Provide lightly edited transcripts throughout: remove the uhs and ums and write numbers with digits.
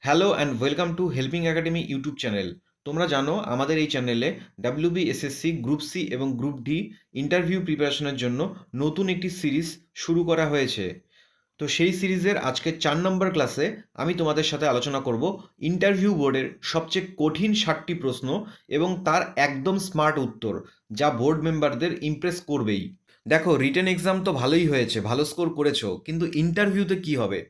Hello and welcome to helping academy YouTube channel. তোমরা জানো আমাদের এই চ্যানেলে ডাব্লিউবিএসএসসি গ্রুপ সি এবং গ্রুপ ডি ইন্টারভিউ প্রিপারেশনের জন্য নতুন একটি সিরিজ শুরু করা হয়েছে। তো সেই সিরিজের আজকে 4 নম্বর ক্লাসে আমি তোমাদের সাথে আলোচনা করব ইন্টারভিউ বোর্ডের সবচেয়ে কঠিন 60টি প্রশ্ন এবং তার একদম স্মার্ট উত্তর, যা বোর্ড মেম্বারদের ইমপ্রেস করবেই। দেখো, রিটেন এক্সাম তো ভালোই হয়েছে, ভালো স্কোর করেছো, কিন্তু ইন্টারভিউতে কি হবে?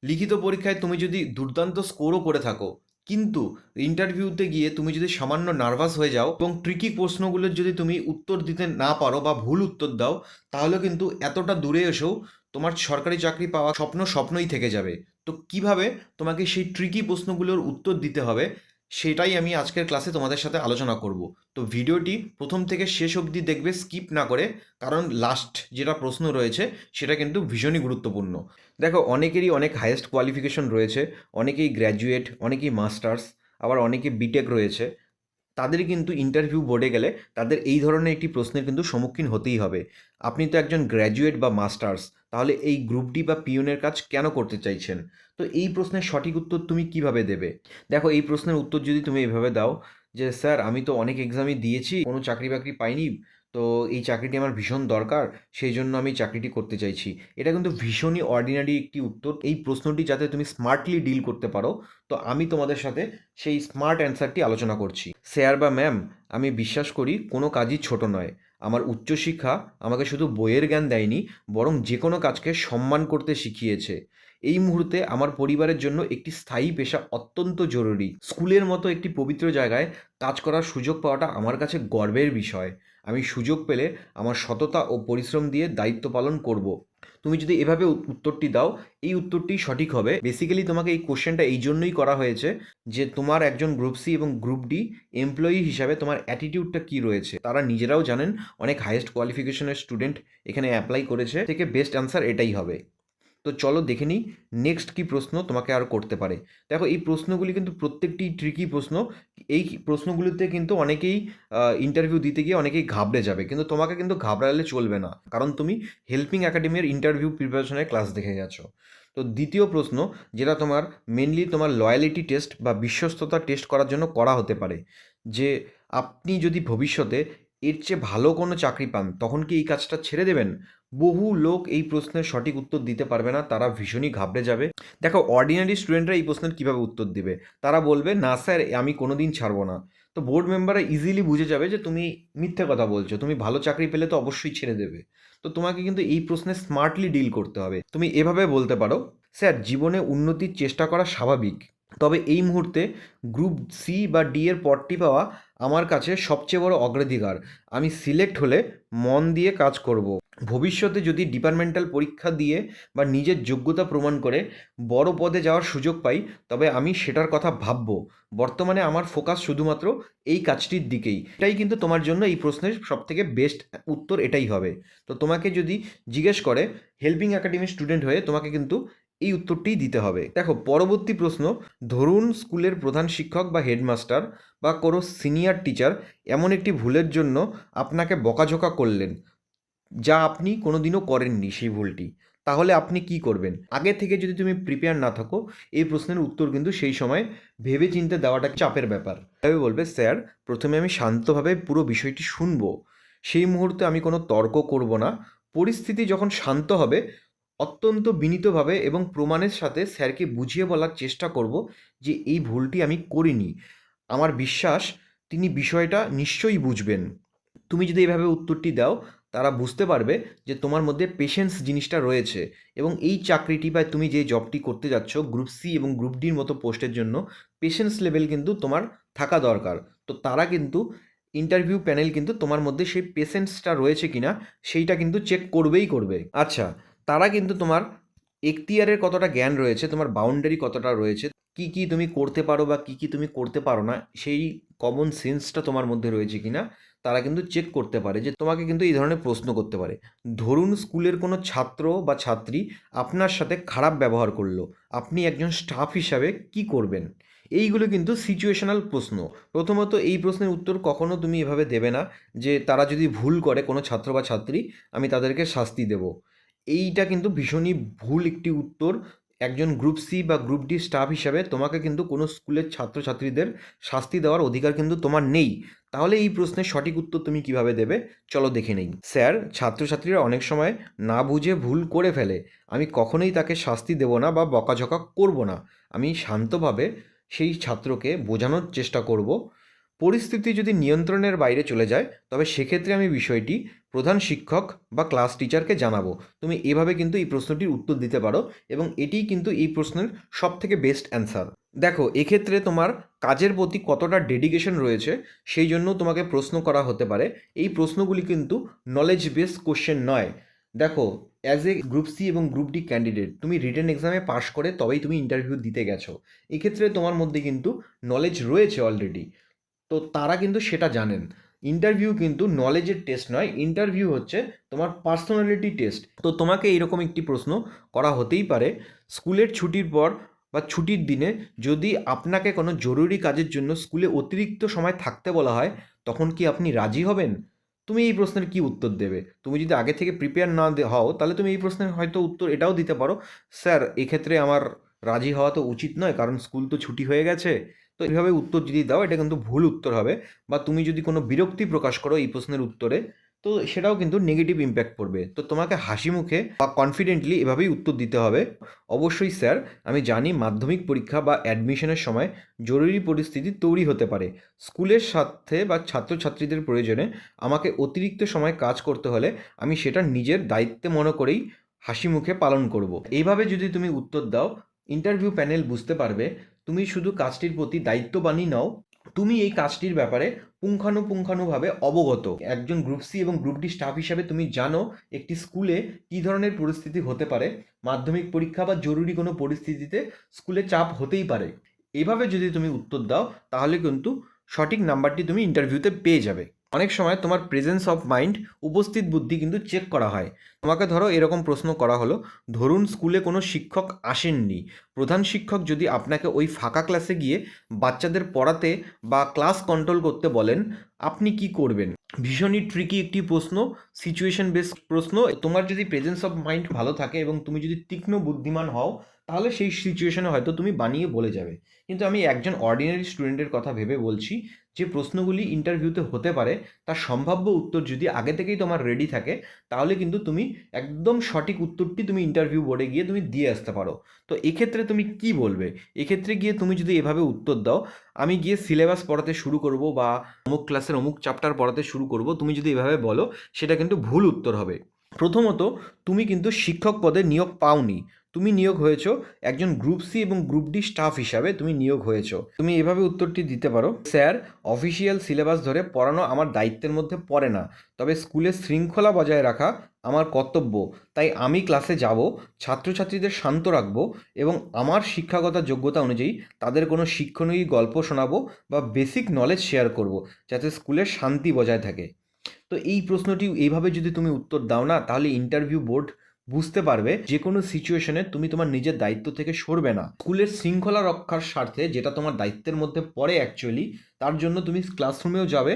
লিখিত পরীক্ষায় তুমি যদি দুর্দান্ত স্কোরও করে থাকো, কিন্তু ইন্টারভিউতে গিয়ে তুমি যদি সামান্য নার্ভাস হয়ে যাও এবং ট্রিকি প্রশ্নগুলোর যদি তুমি উত্তর দিতে না পারো বা ভুল উত্তর দাও, তাহলে কিন্তু এতটা দূরে এসেও তোমার সরকারি চাকরি পাওয়া স্বপ্ন স্বপ্নই থেকে যাবে। তো কিভাবে তোমাকে সেই ট্রিকি প্রশ্নগুলোর উত্তর দিতে হবে, সেটাই আমি আজকের ক্লাসে তোমাদের সাথে আলোচনা করব। তো ভিডিওটি প্রথম থেকে শেষ অবধি দেখবে, স্কিপ না করে, কারণ লাস্ট যেটা প্রশ্ন রয়েছে সেটা কিন্তু ভীষণই গুরুত্বপূর্ণ। দেখো, অনেকেরই অনেক হাইয়েস্ট কোয়ালিফিকেশন রয়েছে, অনেকেই গ্র্যাজুয়েট, অনেকেই মাস্টার্স, আবার অনেকে বিটেক রয়েছে। তাদের কিন্তু ইন্টারভিউ বোর্ডে গেলে তাদের এই ধরনের একটি প্রশ্নের কিন্তু সম্মুখীন হতেই হবে। আপনি তো একজন গ্র্যাজুয়েট বা মাস্টার্স, তাহলে এই গ্রুপ ডি বা পিওনের কাজ কেন করতে চাইছেন? তো এই প্রশ্নের সঠিক উত্তর তুমি কিভাবে দেবে? দেখো, এই প্রশ্নের উত্তর যদি তুমি এভাবে দাও যে, স্যার আমি তো অনেক এক্সামই দিয়েছি, কোনো চাকরি বাকরি পাইনি, তো এই চাকরিটি আমার ভীষণ দরকার, সেই জন্য আমি চাকরিটি করতে চাইছি। এটা কিন্তু ভীষণই অর্ডিনারি একটি উত্তর। এই প্রশ্নটি যাতে তুমি স্মার্টলি ডিল করতে পারো, তো আমি তোমাদের সাথে সেই স্মার্ট অ্যান্সারটি আলোচনা করছি। স্যার বা ম্যাম, আমি বিশ্বাস করি কোনো কাজই ছোট নয়। আমার উচ্চশিক্ষা আমাকে শুধু বইয়ের জ্ঞান দেয়নি, বরং যে কোনো কাজকে সম্মান করতে শিখিয়েছে। এই মুহূর্তে আমার পরিবারের জন্য একটি স্থায়ী পেশা অত্যন্ত জরুরি। স্কুলের মতো একটি পবিত্র জায়গায় কাজ করার সুযোগ পাওয়াটা আমার কাছে গর্বের বিষয়। আমি সুযোগ পেলে আমার সততা ও পরিশ্রম দিয়ে দায়িত্ব পালন করব। তুমি যদি এভাবে উত্তরটি দাও, এই উত্তরটি সঠিক হবে। বেসিক্যালি তোমাকে এই কোশ্চেনটা এই জন্যই করা হয়েছে যে তোমার একজন গ্রুপ সি এবং গ্রুপ ডি এমপ্লয়ি হিসাবে তোমার অ্যাটিটিউডটা কী রয়েছে। তারা নিজেরাও জানেন অনেক হাইয়েস্ট কোয়ালিফিকেশনের স্টুডেন্ট এখানে অ্যাপ্লাই করেছে, থেকে বেস্ট অ্যান্সার এটাই হবে। তো চলো দেখে নিই নেক্সট কী প্রশ্ন তোমাকে আর করতে পারে। দেখো, এই প্রশ্নগুলি কিন্তু প্রত্যেকটি ট্রিকি প্রশ্ন। এই প্রশ্নগুলিতে কিন্তু অনেকেই ইন্টারভিউ দিতে গিয়ে অনেকেই ঘাবড়ে যাবে, কিন্তু তোমাকে কিন্তু ঘাবড়ালে চলবে না, কারণ তুমি হেল্পিং একাডেমির ইন্টারভিউ প্রিপারেশনের ক্লাস দেখে গেছো। তো দ্বিতীয় প্রশ্ন, যেটা তোমার মেনলি তোমার লয়ালিটি টেস্ট বা বিশ্বস্ততা টেস্ট করার জন্য করা হতে পারে, যে আপনি যদি ভবিষ্যতে এর চেয়ে ভালো কোনো চাকরি পান, তখন কি এই কাজটা ছেড়ে দেবেন? বহু লোক এই প্রশ্নের সঠিক উত্তর দিতে পারবে না, তারা ভীষণই ঘাবড়ে যাবে। দেখো, অর্ডিনারি স্টুডেন্টরা এই প্রশ্নের কীভাবে উত্তর দিবে? তারা বলবে, না স্যার, আমি কোনো দিন ছাড়বো না। তো বোর্ড মেম্বাররা ইজিলি বুঝে যাবে যে তুমি মিথ্যে কথা বলছো, তুমি ভালো চাকরি পেলে তো অবশ্যই ছেড়ে দেবে। তো তোমাকে কিন্তু এই প্রশ্নে স্মার্টলি ডিল করতে হবে। তুমি এভাবে বলতে পারো, স্যার, জীবনে উন্নতির চেষ্টা করা স্বাভাবিক, তবে এই মুহূর্তে গ্রুপ সি বা ডি এর পদটি পাওয়া আমার কাছে সবচেয়ে বড় অগ্রাধিকার। আমি সিলেক্ট হলে মন দিয়ে কাজ করব। ভবিষ্যতে যদি ডিপার্টমেন্টাল পরীক্ষা দিয়ে বা নিজের যোগ্যতা প্রমাণ করে বড় পদে যাওয়ার সুযোগ পাই, তবে আমি সেটার কথা ভাববো। বর্তমানে আমার ফোকাস শুধুমাত্র এই কাজটির দিকেই। এটাই কিন্তু তোমার জন্য এই প্রশ্নের সবথেকে বেস্ট উত্তর এটাই হবে। তো তোমাকে যদি জিজ্ঞেস করে হেল্পিং একাডেমির স্টুডেন্ট হয়ে, তোমাকে কিন্তু এই উত্তরটিই দিতে হবে। দেখো, পরবর্তী প্রশ্ন, ধরুন স্কুলের প্রধান শিক্ষক বা হেডমাস্টার বা কোনো সিনিয়র টিচার এমন একটি ভুলের জন্য আপনাকে বকাঝকা করলেন, যা আপনি কোনোদিনও করেননি সেই ভুলটি, তাহলে আপনি কি করবেন? আগে থেকে যদি তুমি প্রিপেয়ার না থাকো, এই প্রশ্নের উত্তর কিন্তু সেই সময় ভেবে চিন্তে দেওয়াটা চাপের ব্যাপার। তবে বলবে, স্যার, প্রথমে আমি শান্তভাবে পুরো বিষয়টি শুনবো। সেই মুহূর্তে আমি কোনো তর্ক করব না। পরিস্থিতি যখন শান্ত হবে, অত্যন্ত বিনীতভাবে এবং প্রমাণের সাথে স্যারকে বুঝিয়ে বলার চেষ্টা করব যে এই ভুলটি আমি করিনি। আমার বিশ্বাস তিনি বিষয়টা নিশ্চয়ই বুঝবেন। তুমি যদি এভাবে উত্তরটি দাও, তারা বুঝতে পারবে যে তোমার মধ্যে পেশেন্স জিনিসটা রয়েছে, এবং এই চাকরিটি বা তুমি যে জবটি করতে যাচ্ছ গ্রুপ সি এবং গ্রুপ ডির মতো পোস্টের জন্য পেশেন্স লেভেল কিন্তু তোমার থাকা দরকার। তো তারা কিন্তু ইন্টারভিউ প্যানেল কিন্তু তোমার মধ্যে সেই পেশেন্সটা রয়েছে কিনা সেইটা কিন্তু চেক করবেই করবে। আচ্ছা, তারা কিন্তু তোমার এখতিয়ারের কতটা জ্ঞান রয়েছে, তোমার বাউন্ডারি কতটা রয়েছে, কি কি তুমি করতে পারো বা কি কি তুমি করতে পারো না, সেই কমন সেন্সটা তোমার মধ্যে রয়েছে কিনা তারা কিন্তু চেক করতে পারে। যে তোমাকে কিন্তু এই ধরনের প্রশ্ন করতে পারে, ধরুন স্কুলের কোনো ছাত্র বা ছাত্রী আপনার সাথে খারাপ ব্যবহার করলো, আপনি একজন স্টাফ হিসাবে কি করবেন? এইগুলো কিন্তু সিচুয়েশনাল প্রশ্ন। প্রথমত, এই প্রশ্নের উত্তর কখনো তুমি এভাবে দেবে না যে তারা যদি ভুল করে কোনো ছাত্র বা ছাত্রী, আমি তাদেরকে শাস্তি দেব। এইটা কিন্তু ভীষণই ভুল একটি উত্তর। একজন গ্রুপ সি বা গ্রুপ ডি স্টাফ হিসাবে তোমাকে কিন্তু কোনো স্কুলের ছাত্রছাত্রীদের শাস্তি দেওয়ার অধিকার কিন্তু তোমার নেই। তাহলে এই প্রশ্নের সঠিক উত্তর তুমি কিভাবে দেবে, চলো দেখে নেই। স্যার, ছাত্রছাত্রীরা অনেক সময় না বুঝে ভুল করে ফেলে। আমি কখনোই তাকে শাস্তি দেব না বা বকাঝকা করব না। আমি শান্তভাবে সেই ছাত্রকে বোঝানোর চেষ্টা করব। পরিস্থিতি যদি নিয়ন্ত্রণের বাইরে চলে যায়, তবে সেক্ষেত্রে আমি বিষয়টি প্রধান শিক্ষক বা ক্লাস টিচারকে জানাবো। তুমি এভাবে কিন্তু এই প্রশ্নটির উত্তর দিতে পারো এবং এটিই কিন্তু এই প্রশ্নের সবথেকে বেস্ট অ্যান্সার। দেখো, এক্ষেত্রে তোমার কাজের প্রতি কতটা ডেডিকেশন রয়েছে সেই জন্য তোমাকে প্রশ্ন করা হতে পারে। এই প্রশ্নগুলি কিন্তু নলেজ বেসড কোশ্চেন নয়। দেখো, অ্যাজ এ গ্রুপ সি এবং গ্রুপ ডি ক্যান্ডিডেট, তুমি রিটেন এক্সামে পাশ করে তবেই তুমি ইন্টারভিউ দিতে গেছো। এক্ষেত্রে তোমার মধ্যে কিন্তু নলেজ রয়েছে অলরেডি, তো তারা কিন্তু সেটা জানেন। ইন্টারভিউ কিন্তু নলেজের টেস্ট নয়, ইন্টারভিউ হচ্ছে তোমার পার্সোনালিটি টেস্ট। তো তোমাকে এইরকম একটি প্রশ্ন করা হতেই পারে, স্কুলের ছুটির পর বা ছুটির দিনে যদি আপনাকে কোনো জরুরি কাজের জন্য স্কুলে অতিরিক্ত সময় থাকতে বলা হয়, তখন কি আপনি রাজি হবেন? তুমি এই প্রশ্নের কি উত্তর দেবে? তুমি যদি আগে থেকে প্রিপেয়ার না হও, তাহলে তুমি এই প্রশ্নের হয়তো উত্তর এটাও দিতে পারো, স্যার এক্ষেত্রে আমার রাজি হওয়া তো উচিত নয়, কারণ স্কুল তো ছুটি হয়ে গেছে। তো এইভাবে উত্তর যদি দাও, এটা কিন্তু ভুল উত্তর হবে। বা তুমি যদি কোনো বিরক্তি প্রকাশ করো এই প্রশ্নের উত্তরে, তো সেটাও কিন্তু নেগেটিভ ইম্প্যাক্ট পড়বে। তো তোমাকে হাসি মুখে বা কনফিডেন্টলি এভাবেই উত্তর দিতে হবে। অবশ্যই স্যার, আমি জানি মাধ্যমিক পরীক্ষা বা অ্যাডমিশনের সময় জরুরি পরিস্থিতি তৈরি হতে পারে। স্কুলের সাথে বা ছাত্রছাত্রীদের প্রয়োজনে আমাকে অতিরিক্ত সময় কাজ করতে হলে আমি সেটা নিজের দায়িত্বে মনে করেই হাসি মুখে পালন করব। এইভাবে যদি তুমি উত্তর দাও, ইন্টারভিউ প্যানেল বুঝতে পারবে তুমি শুধু কাজটির প্রতি দায়িত্ববানই নও, তুমি এই কাজটির ব্যাপারে পুঙ্খানুপুঙ্খানুভাবে অবগত। একজন গ্রুপ সি এবং গ্রুপ ডি স্টাফ হিসাবে তুমি জানো একটি স্কুলে কী ধরনের পরিস্থিতি হতে পারে। মাধ্যমিক পরীক্ষা বা জরুরি কোনো পরিস্থিতিতে স্কুলে চাপ হতেই পারে। এভাবে যদি তুমি উত্তর দাও, তাহলে কিন্তু সঠিক নাম্বারটি তুমি ইন্টারভিউতে পেয়ে যাবে। অনেক সময় তোমার প্রেজেন্স অফ মাইন্ড, উপস্থিত বুদ্ধি কিন্তু চেক করা হয়। তোমাকে ধরো এরকম প্রশ্ন করা হলো, ধরুন স্কুলে কোনো শিক্ষক আসেননি। প্রধান শিক্ষক যদি আপনাকে ওই ফাঁকা ক্লাসে গিয়ে বাচ্চাদের পড়াতে বা ক্লাস কন্ট্রোল করতে বলেন, আপনি কি করবেন? ভীষণই ট্রিকি একটি প্রশ্ন, সিচুয়েশন বেসড প্রশ্ন। তোমার যদি প্রেজেন্স অফ মাইন্ড ভালো থাকে এবং তুমি যদি তীক্ষ্ণ বুদ্ধিমান হও, তাহলে সেই সিচুয়েশনে হয়তো তুমি বানিয়ে বলে যাবে। কিন্তু আমি একজন অর্ডিনারি স্টুডেন্টের কথা ভেবে বলছি, যে প্রশ্নগুলি ইন্টারভিউতে হতে পারে তার সম্ভাব্য উত্তর যদি আগে থেকেই তোমার রেডি থাকে, তাহলে কিন্তু তুমি একদম সঠিক উত্তরটি তুমি ইন্টারভিউ বোর্ডে গিয়ে তুমি দিয়ে আসতে পারো। তো এক্ষেত্রে তুমি কি বলবে? এক্ষেত্রে গিয়ে তুমি যদি এভাবে উত্তর দাও, আমি গিয়ে সিলেবাস পড়াতে শুরু করব বা অমুক ক্লাসের অমুক চ্যাপ্টার পড়াতে শুরু করব, তুমি যদি এভাবে বলো, সেটা কিন্তু ভুল উত্তর হবে। প্রথমত, তুমি কিন্তু শিক্ষক পদে নিয়োগ পাওনি। তুমি নিয়োগ হয়েছো একজন গ্রুপ সি এবং গ্রুপ ডি স্টাফ হিসাবে তুমি নিয়োগ হয়েছো। তুমি এভাবে উত্তরটি দিতে পারো, স্যার অফিসিয়াল সিলেবাস ধরে পড়ানো আমার দায়িত্বের মধ্যে পড়ে না, তবে স্কুলের শৃঙ্খলা বজায় রাখা আমার কর্তব্য। তাই আমি ক্লাসে যাব, ছাত্রছাত্রীদের শান্ত রাখবো এবং আমার শিক্ষাগত যোগ্যতা অনুযায়ী তাদের কোনো শিক্ষণীয় গল্প শোনাবো বা বেসিক নলেজ শেয়ার করব, যাতে স্কুলের শান্তি বজায় থাকে। তো এই প্রশ্নটি এইভাবে যদি তুমি উত্তর দাও না, তাহলে ইন্টারভিউ বোর্ড বুঝতে পারবে যে কোনো সিচুয়েশনে তুমি তোমার নিজের দায়িত্ব থেকে সরবে না। স্কুলের শৃঙ্খলা রক্ষার স্বার্থে, যেটা তোমার দায়িত্বের মধ্যে পড়ে অ্যাকচুয়ালি, তার জন্য তুমি ক্লাসরুমেও যাবে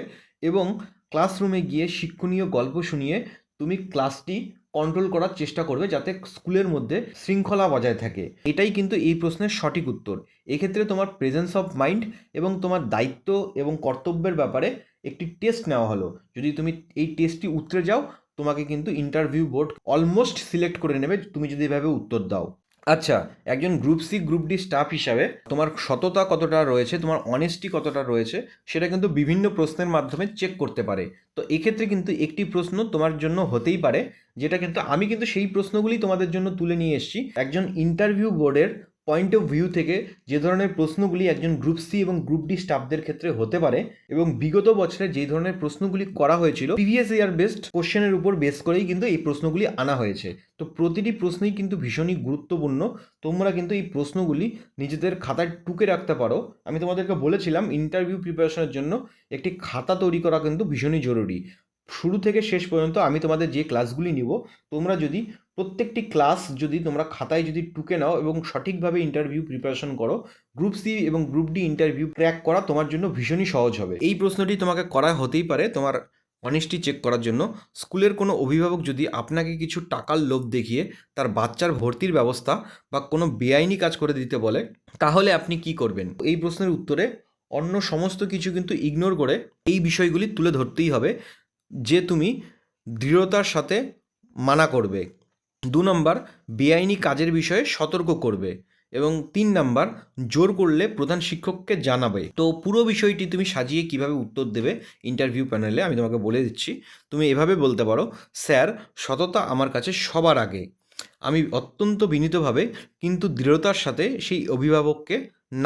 এবং ক্লাসরুমে গিয়ে শিক্ষণীয় গল্প শুনিয়ে তুমি ক্লাসটি কন্ট্রোল করার চেষ্টা করবে, যাতে স্কুলের মধ্যে শৃঙ্খলা বজায় থাকে। এটাই কিন্তু এই প্রশ্নের সঠিক উত্তর। এক্ষেত্রে তোমার প্রেজেন্স অফ মাইন্ড এবং তোমার দায়িত্ব এবং কর্তব্যের ব্যাপারে একটি টেস্ট নেওয়া হলো। যদি তুমি এই টেস্টটি উতরে যাও, তোমাকে কিন্তু ইন্টারভিউ বোর্ড অলমোস্ট সিলেক্ট করে নেবে, তুমি যদি এভাবে উত্তর দাও। আচ্ছা, একজন group C group D staff হিসাবে তোমার সততা কতটা রয়েছে, তোমার অনেস্টি কতটা রয়েছে, সেটা কিন্তু বিভিন্ন প্রশ্নের মাধ্যমে চেক করতে পারে। তো এক্ষেত্রে কিন্তু একটি প্রশ্ন তোমার জন্য হতেই পারে, যেটা কিন্তু আমি কিন্তু সেই প্রশ্নগুলি তোমাদের জন্য তুলে নিয়ে এসেছি। একজন ইন্টারভিউ বোর্ডের পয়েন্ট অফ ভিউ থেকে যে ধরনের প্রশ্নগুলি একজন গ্রুপ সি এবং গ্রুপ ডি স্টাফদের ক্ষেত্রে হতে পারে, এবং বিগত বছরে যে ধরনের প্রশ্নগুলি করা হয়েছিল প্রিভিয়াস ইয়ার বেসড কোশ্চেনের উপর বেস করেই কিন্তু এই প্রশ্নগুলি আনা হয়েছে। তো প্রতিটি প্রশ্নই কিন্তু ভীষণই গুরুত্বপূর্ণ। তোমরা কিন্তু এই প্রশ্নগুলি নিজেদের খাতায় টুকে রাখতে পারো। আমি তোমাদেরকে বলেছিলাম ইন্টারভিউ প্রিপারেশনের জন্য একটি খাতা তৈরি করা কিন্তু ভীষণই জরুরি। শুরু থেকে শেষ পর্যন্ত আমি তোমাদের যে ক্লাসগুলি নিব, তোমরা যদি প্রত্যেকটি ক্লাস যদি তোমরা খাতায় যদি টুকে নাও এবং সঠিকভাবে ইন্টারভিউ প্রিপারেশন করো, গ্রুপ সি এবং গ্রুপ ডি ইন্টারভিউ ক্র্যাক করা তোমার জন্য ভীষণই সহজ হবে। এই প্রশ্নটি তোমাকে করা হতেই পারে তোমার অনেস্টি চেক করার জন্য স্কুলের কোনো অভিভাবক যদি আপনাকে কিছু টাকার লোভ দেখিয়ে তার বাচ্চার ভর্তির ব্যবস্থা বা কোনো বেআইনি কাজ করে দিতে বলে, তাহলে আপনি কি করবেন? এই প্রশ্নের উত্তরে অন্য সমস্ত কিছু কিন্তু ইগনোর করে এই বিষয়গুলি তুলে ধরতেই হবে যে তুমি দৃঢ়তার সাথে মানা করবে। ২ নম্বর, বেআইনি কাজের বিষয়ে সতর্ক করবে এবং ৩ নাম্বার, জোর করলে প্রধান শিক্ষককে জানাবে। তো পুরো বিষয়টি তুমি সাজিয়ে কিভাবে উত্তর দেবে ইন্টারভিউ প্যানেলে আমি তোমাকে বলে দিচ্ছি। তুমি এভাবে বলতে পারো, স্যার, সততা আমার কাছে সবার আগে। আমি অত্যন্ত বিনীতভাবে কিন্তু দৃঢ়তার সাথে সেই অভিভাবককে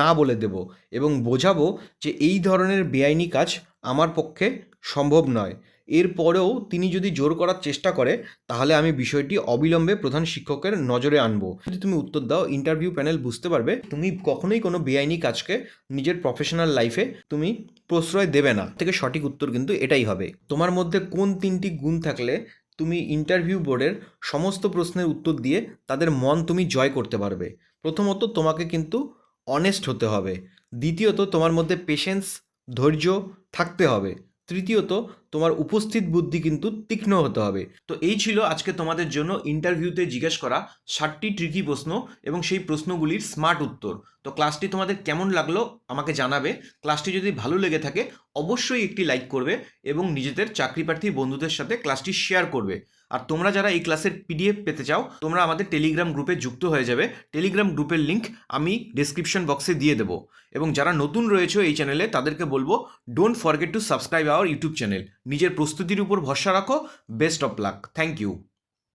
না বলে দেব এবং বোঝাবো যে এই ধরনের বেআইনি কাজ আমার পক্ষে সম্ভব নয়। এরপরেও তিনি যদি জোর করার চেষ্টা করে তাহলে আমি বিষয়টি অবিলম্বে প্রধান শিক্ষকের নজরে আনবো। যদি তুমি উত্তর দাও, ইন্টারভিউ প্যানেল বুঝতে পারবে তুমি কখনোই কোনো বেআইনি কাজকে নিজের প্রফেশনাল লাইফে তুমি প্রশ্রয় দেবে না। থেকে সঠিক উত্তর কিন্তু এটাই হবে। তোমার মধ্যে কোন ৩টি গুণ থাকলে তুমি ইন্টারভিউ বোর্ডের সমস্ত প্রশ্নের উত্তর দিয়ে তাদের মন তুমি জয় করতে পারবে? প্রথমত, তোমাকে কিন্তু অনেস্ট হতে হবে। দ্বিতীয়ত, তোমার মধ্যে পেশেন্স, ধৈর্য থাকতে হবে। তৃতীয়ত, তোমার উপস্থিত বুদ্ধি কিন্তু তীক্ষ্ণ হতে হবে। তো এই ছিল আজকে তোমাদের জন্য ইন্টারভিউতে জিজ্ঞেস করা 7টি ট্রিকি প্রশ্ন এবং সেই প্রশ্নগুলির স্মার্ট উত্তর। তো ক্লাসটি তোমাদের কেমন লাগলো আমাকে জানাবে। ক্লাসটি যদি ভালো লেগে থাকে অবশ্যই একটি লাইক করবে এবং নিজেদের চাকরিপ্রার্থী বন্ধুদের সাথে ক্লাসটি শেয়ার করবে। আর তোমরা যারা এই ক্লাসের পিডিএফ পেতে চাও তোমরা আমাদের টেলিগ্রাম গ্রুপে যুক্ত হয়ে যাবে। টেলিগ্রাম গ্রুপের লিঙ্ক আমি ডেসক্রিপশন বক্সে দিয়ে দেবো। এবং যারা নতুন রয়েছে এই চ্যানেলে তাদেরকে বলবো, don't forget to subscribe our YouTube channel. নিজের প্রস্তুতির উপর ভরসা রাখো। Best of luck. Thank you.